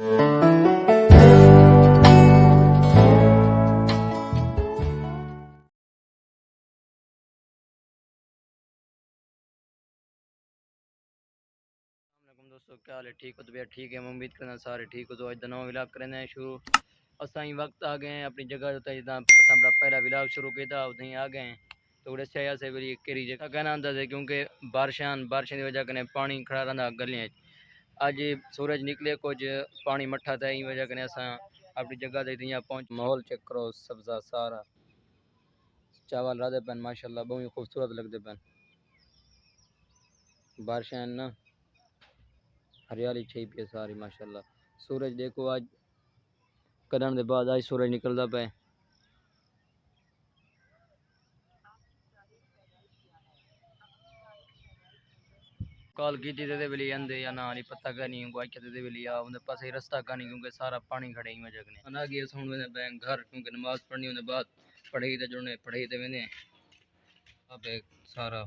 दोस्तों क्या हाल है, ठीक हो? तो भैया ठीक है, मैं उम्मीद करना सारे ठीक हो। तो अज नवा विलाग करना है शुरू। असाई वक्त आ गए हैं अपनी जगह जो जिदा असा बड़ा पहला विलाग शुरू किया उदां आ गए हैं। तो उड़े सया से बड़ी केरी जगह कहना आंदा है क्योंकि बारिशों की वजह कने पानी खड़ा रहा गलियां। अज सूरज निकले कुछ पानी मठा था, इन वजह कने असा अपनी जगह से यहाँ पहुंच। माहौल चेक करो, सब्जा सारा चावल राधे पैन माशाल्लाह बहुत ही खूबसूरत लगते पैन। बारिशें ना हरियाली छई पी सारी माशाल्लाह। सूरज देखो आज कदम के बाद आज सूरज निकलता पे। कॉल की थी दे बिली अंदे या ना नहीं पता का नहीं को दे बिली आ उनके पास ही रास्ता का नहीं क्योंकि सारा पानी खड़े ही में जगने अना गया सुन में बैंक घर क्योंकि नमाज पढ़नी उनके बाद पढ़ाई ते जुड़ने पढ़ाई ते वेने अब सारा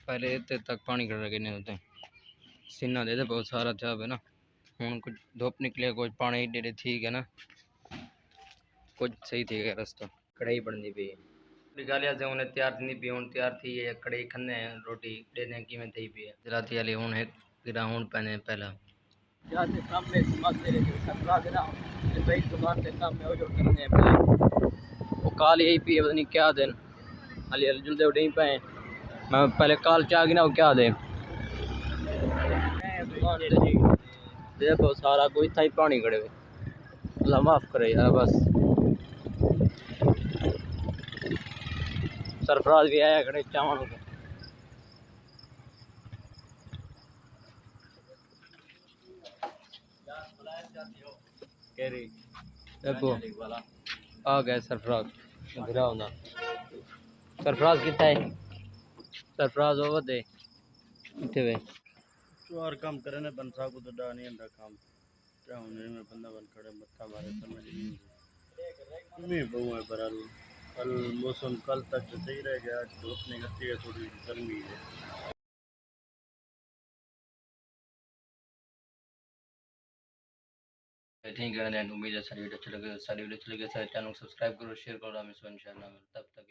पहले इतने तक पानी खड़ा के नहीं होते सीना दे बहुत सारा था है ना। हूँ कुछ धूप निकले कुछ पानी डेरे ठीक है ना, कुछ सही थी रास्ता। कढ़ाई बननी पी गालिया से उन्हें तैयार थी पी हूँ तैयार थी है कढ़ाई खन्ने रोटी देने की में थी पी है जलाती वाली हूँ है गिरा हूँ पहने पहला जाते काम में समाते रहते सतरा गिरा भाई दुकान के काम में जो करने वो काल यही पी पता नहीं क्या दिन अली अर्जुन दे उड़े पे मैं पहले काल चाह गिना वो क्या दे देखो सारा कोई था ही पानी खड़े हुए। अल्लाह माफ करे यार बस। सरफराज भी आया खड़े चावल को देखो आ गए सरफराज गिरा होना। सरफराज कितना है? सरफराज over दे कितने वे तो और काम करे ना बन साको तो डा नहीं अंदा काम क्या होने में बंदा बन खड़े मत्था मारे समझ नहीं बहु है बराल कल मौसम कल तक तो सही रह गया, आज धूप निकलती है थोड़ी गर्मी है। ठीक है। उम्मीद है सारी वीडियो अच्छी लगे, सारी वीडियो अच्छी लगे सारे चैनल को सब्सक्राइब करो, शेयर करो, हमें इंशाल्लाह तब तक